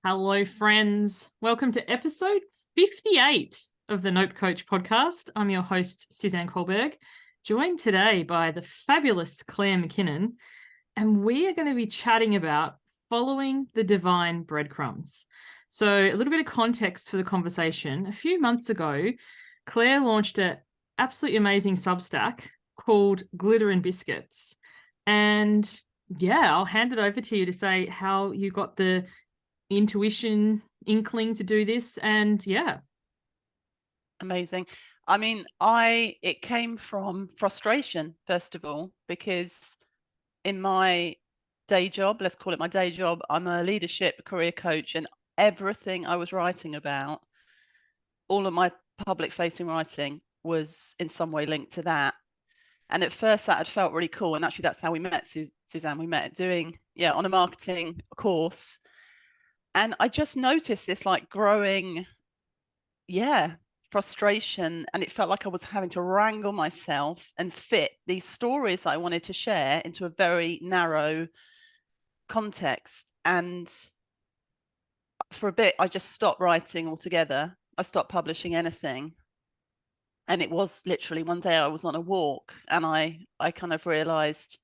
Hello, friends. Welcome to episode 58 of the Nope Coach podcast. I'm your host, Suzanne Kohlberg, joined today by the fabulous Claire MacKinnon, and we are going to be chatting about following the divine breadcrumbs. So a little bit of context for the conversation. A few months ago, Claire launched an absolutely amazing Substack called Glitter and Biscuits. And yeah, I'll hand it over to you to say how you got the intuition, inkling to do this. And yeah. Amazing. I mean, it came from frustration, first of all, because in my day job, let's call it my day job, I'm a leadership career coach, and everything I was writing about, all of my public facing writing was in some way linked to that. And at first that had felt really cool. And actually that's how we met, Suzanne. We met doing, on a marketing course. And I just noticed this like growing, frustration. And it felt like I was having to wrangle myself and fit these stories I wanted to share into a very narrow context. And for a bit, I just stopped writing altogether. I stopped publishing anything. And it was literally one day I was on a walk and I kind of realized,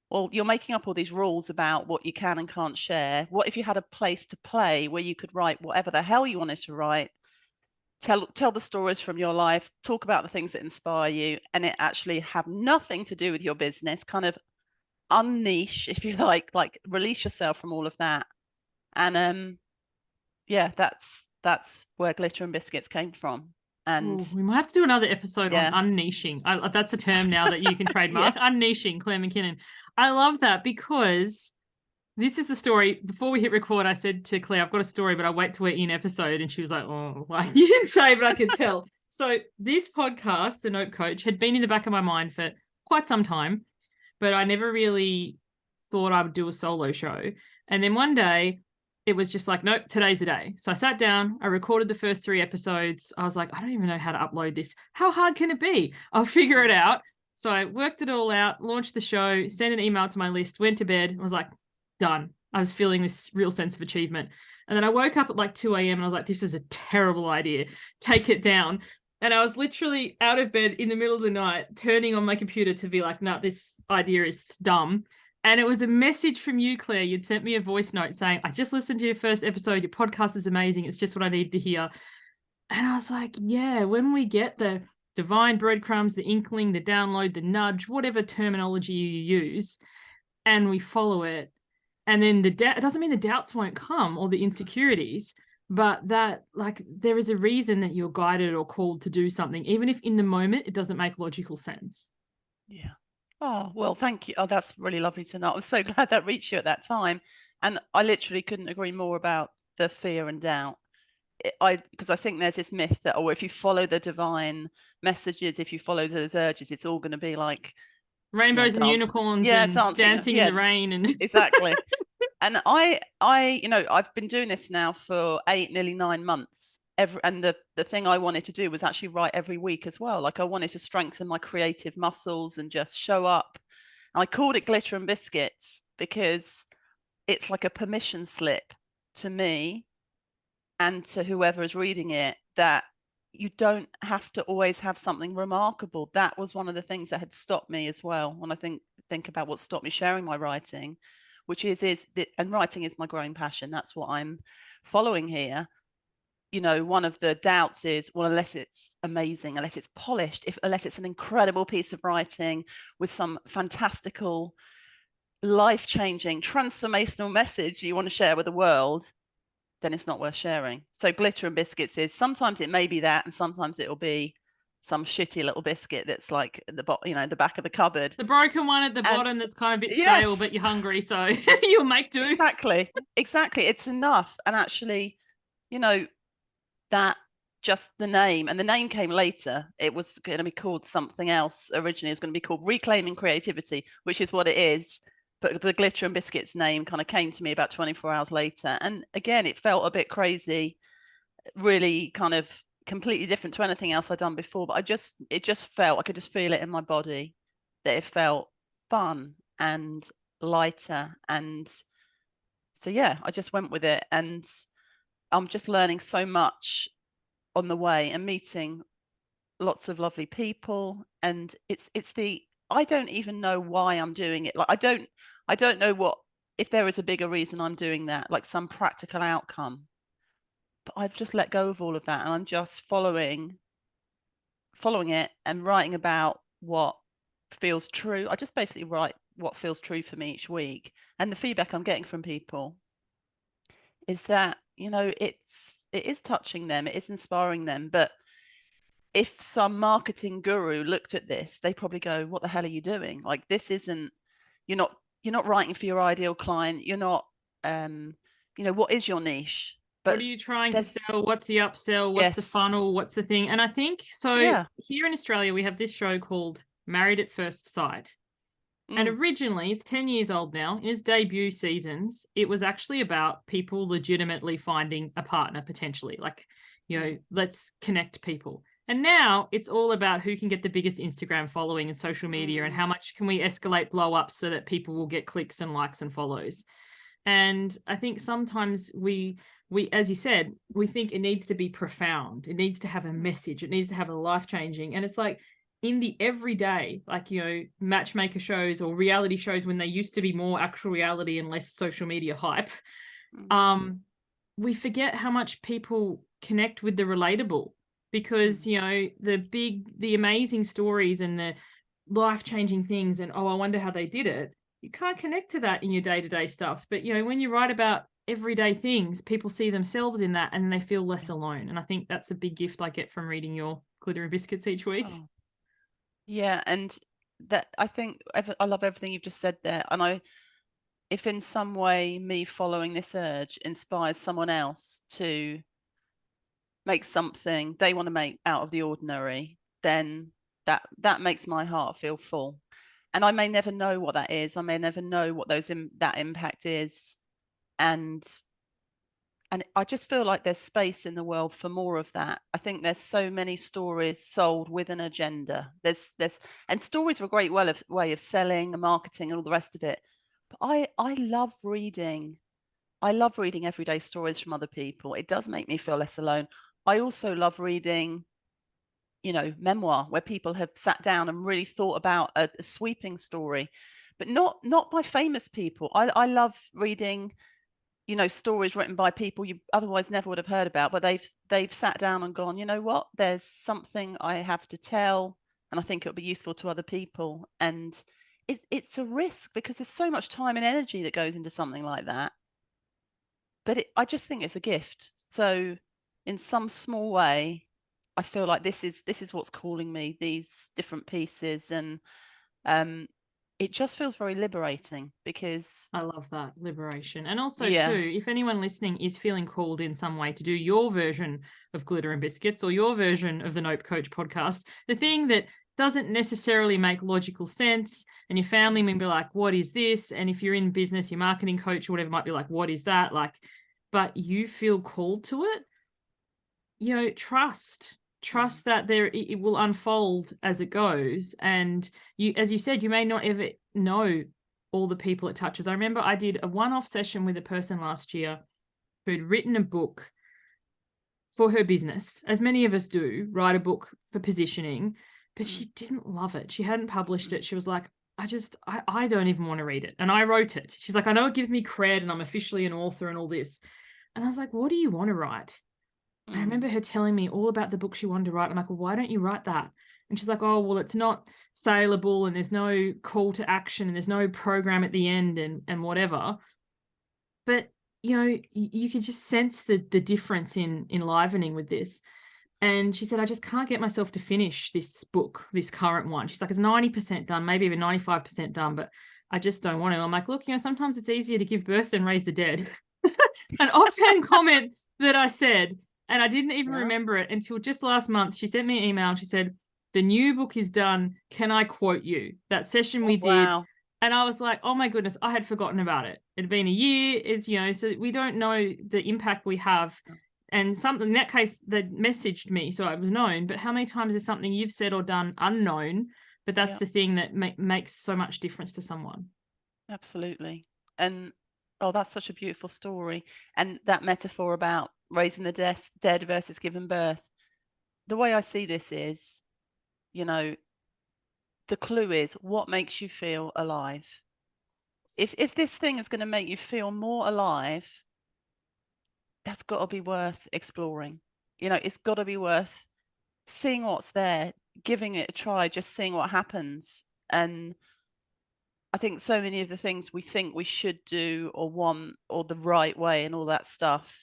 well, you're making up all these rules about what you can and can't share. What if you had a place to play where you could write whatever the hell you wanted to write, tell the stories from your life, talk about the things that inspire you, and it actually have nothing to do with your business, kind of unniche, if you like release yourself from all of that. And that's where Glitter and Biscuits came from. And we might have to do another episode on unniching. That's a term now that you can trademark. Unniching, Claire MacKinnon. I love that because this is the story. Before we hit record, I said to Claire, I've got a story, but I'll wait till we're in episode. And she was like, oh, well, you didn't say, but I could tell. So this podcast, The Nope Coach, had been in the back of my mind for quite some time, but I never really thought I would do a solo show. And then one day it was just like, nope, today's the day. So I sat down, I recorded the first 3 episodes. I was like, I don't even know how to upload this. How hard can it be? I'll figure it out. So I worked it all out, launched the show, sent an email to my list, went to bed. I was like, done. I was feeling this real sense of achievement. And then I woke up at like 2 a.m. and I was like, this is a terrible idea. Take it down. And I was literally out of bed in the middle of the night, turning on my computer to be like, no, this idea is dumb. And it was a message from you, Claire. You'd sent me a voice note saying, I just listened to your first episode. Your podcast is amazing. It's just what I need to hear. And I was like, yeah, when we get the divine breadcrumbs, the inkling, the download, the nudge, whatever terminology you use, and we follow it, and then it doesn't mean the doubts won't come or the insecurities, but that like there is a reason that you're guided or called to do something, even if in the moment it doesn't make logical sense. Yeah. Oh, well, thank you. Oh, that's really lovely to know. I'm so glad that reached you at that time. And I literally couldn't agree more about the fear and doubt. Because I think there's this myth that, if you follow the divine messages, if you follow those urges, it's all going to be like rainbows and unicorns and dancing in the rain and exactly. And I've been doing this now for 8, nearly 9 months. And the thing I wanted to do was actually write every week as well. Like I wanted to strengthen my creative muscles and just show up. And I called it Glitter and Biscuits because it's like a permission slip to me and to whoever is reading it that you don't have to always have something remarkable. That was one of the things that had stopped me as well. When I think about what stopped me sharing my writing, which and writing is my growing passion. That's what I'm following here. One of the doubts is, well, unless it's amazing, unless it's polished, unless it's an incredible piece of writing with some fantastical, life-changing, transformational message you want to share with the world, then it's not worth sharing. So Glitter and Biscuits is sometimes it may be that, and sometimes it'll be some shitty little biscuit that's like the back of the cupboard, the broken one at the bottom that's kind of a bit stale, but you're hungry, so you'll make do. Exactly. It's enough. And actually, that just the name, and the name came later. It was going to be called something else originally. It was going to be called Reclaiming Creativity, which is what it is. But the Glitter and Biscuits name kind of came to me about 24 hours later. And again, it felt a bit crazy, really kind of completely different to anything else I'd done before. But it just felt, I could just feel it in my body that it felt fun and lighter. And so, yeah, I just went with it. And I'm just learning so much on the way and meeting lots of lovely people. And I don't even know why I'm doing it. Like, I don't know if there is a bigger reason I'm doing that, like some practical outcome. But I've just let go of all of that, and I'm just following it and writing about what feels true. I just basically write what feels true for me each week. And the feedback I'm getting from people is that, it is touching them, it is inspiring them. But if some marketing guru looked at this, they probably go, what the hell are you doing? Like, this isn't, you're not writing for your ideal client. You're not, what is your niche? But what are you trying to sell? What's the upsell? What's the yes. funnel? What's the thing? And I think so. Yeah. Here in Australia, we have this show called Married at First Sight. And originally, it's 10 years old now. In its debut seasons, it was actually about people legitimately finding a partner potentially. Like, let's connect people. And now it's all about who can get the biggest Instagram following and social media and how much can we escalate blow ups so that people will get clicks and likes and follows. And I think sometimes we, as you said, we think it needs to be profound. It needs to have a message. It needs to have a life-changing. And it's like, in the everyday, like, matchmaker shows or reality shows, when they used to be more actual reality and less social media hype, we forget how much people connect with the relatable, because, the amazing stories and the life-changing things and, I wonder how they did it. You can't connect to that in your day-to-day stuff. But, when you write about everyday things, people see themselves in that and they feel less alone. And I think that's a big gift I get from reading your Glitter and Biscuits each week. Oh. Yeah, and that, I think, I love everything you've just said there. And if in some way me following this urge inspires someone else to make something they want to make out of the ordinary, then that makes my heart feel full. And I may never know what that is. I may never know what that impact is. And I just feel like there's space in the world for more of that. I think there's so many stories sold with an agenda. And stories are a great way of selling and marketing and all the rest of it. But I love reading. I love reading everyday stories from other people. It does make me feel less alone. I also love reading, memoir, where people have sat down and really thought about a sweeping story, but not by famous people. I love reading, stories written by people you otherwise never would have heard about, but they've sat down and gone, you know what, there's something I have to tell, and I think it'll be useful to other people. And it's a risk, because there's so much time and energy that goes into something like that. But I just think it's a gift. So in some small way, I feel like this is what's calling me, these different pieces. And it just feels very liberating, because I love that, liberation. And also too, if anyone listening is feeling called in some way to do your version of Glitter and Biscuits or your version of the Nope Coach podcast, the thing that doesn't necessarily make logical sense, and your family may be like, what is this? And if you're in business, your marketing coach or whatever might be like, what is that? Like, but you feel called to it, trust that it will unfold as it goes. And you, as you said, you may not ever know all the people it touches. I remember I did a one-off session with a person last year who'd written a book for her business, as many of us do, write a book for positioning, but she didn't love it. She hadn't published it. She was like, I don't even want to read it. And I wrote it. She's like, I know it gives me cred and I'm officially an author and all this. And I was like, what do you want to write? I remember her telling me all about the book she wanted to write. I'm like, well, why don't you write that? And she's like, oh, well, it's not saleable and there's no call to action and there's no program at the end and whatever. But, you could just sense the difference in enlivening with this. And she said, I just can't get myself to finish this book, this current one. She's like, it's 90% done, maybe even 95% done, but I just don't want to. I'm like, look, sometimes it's easier to give birth than raise the dead. An offhand comment that I said, and I didn't even remember it until just last month. She sent me an email and she said, the new book is done. Can I quote you? That session we did. And I was like, oh my goodness, I had forgotten about it. It had been a year, so we don't know the impact we have. And something in that case, they messaged me, so it was known. But how many times is something you've said or done unknown? But that's the thing that makes so much difference to someone. Absolutely. And that's such a beautiful story. And that metaphor about raising the dead versus giving birth. The way I see this is, you know, the clue is what makes you feel alive. If this thing is going to make you feel more alive, that's got to be worth exploring. You know, it's got to be worth seeing what's there, giving it a try, just seeing what happens. And I think so many of the things we think we should do or want or the right way and all that stuff,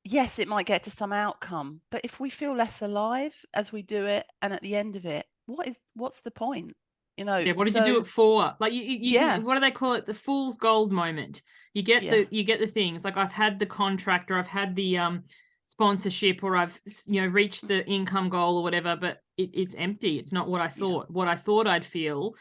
yes, it might get to some outcome, but if we feel less alive as we do it, and at the end of it, what's the point? You know, yeah, what did you do it for? Like you can, what do they call it? The fool's gold moment. You get the things. Like I've had the contract, or I've had the sponsorship, or I've reached the income goal or whatever, but it's empty. It's not what I thought. What I thought I'd feel.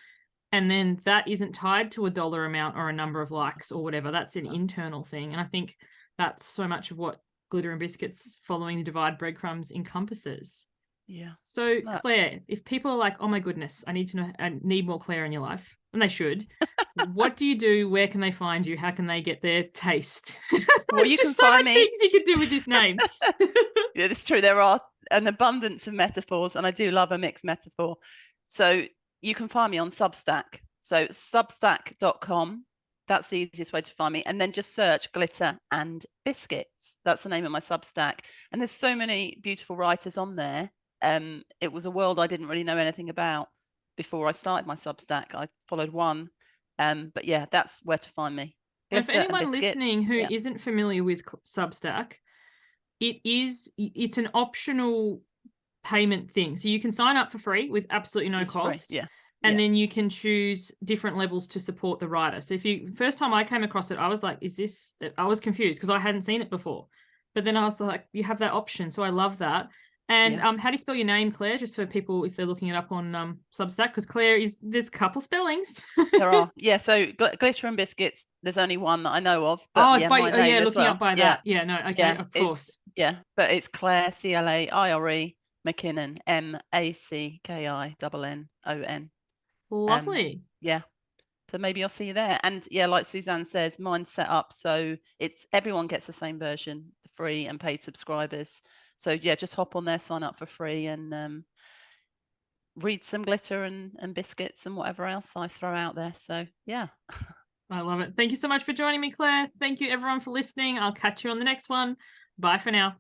And then that isn't tied to a dollar amount or a number of likes or whatever. That's an internal thing. And I think that's so much of what Glitter and Biscuits Following the Divide Breadcrumbs encompasses. Yeah. So Claire, if people are like, oh my goodness, I need more Claire in your life, and they should, what do you do? Where can they find you? How can they get their taste? Well, you can so find much things you can do with this name. Yeah, it's true. There are an abundance of metaphors, and I do love a mixed metaphor. So you can find me on Substack. So substack.com. That's the easiest way to find me. And then just search Glitter and Biscuits. That's the name of my Substack. And there's so many beautiful writers on there. It was a world I didn't really know anything about before I started my Substack. I followed one. But yeah, that's where to find me. If anyone listening who isn't familiar with Substack, it's an optional payment thing. So you can sign up for free with absolutely no cost. Yeah. And then you can choose different levels to support the writer. So first time I came across it, I was like, I was confused because I hadn't seen it before. But then I was like, you have that option. So I love that. And how do you spell your name, Claire? Just for people, if they're looking it up on Substack, because Claire there's a couple spellings. There are. Yeah. So Glitter and Biscuits, there's only one that I know of. But looking up by that. Yeah, no, okay, of course. But it's Claire, Claire MacKinnon, MacKinnon. Lovely. So maybe I'll see you there. And like Suzanne says, mine's set up so everyone gets the same version, the free and paid subscribers. So just hop on there, sign up for free, and read some Glitter and Biscuits and whatever else I throw out there. So I love it. Thank you so much for joining me, Claire. Thank you everyone for listening. I'll catch you on the next one. Bye for now.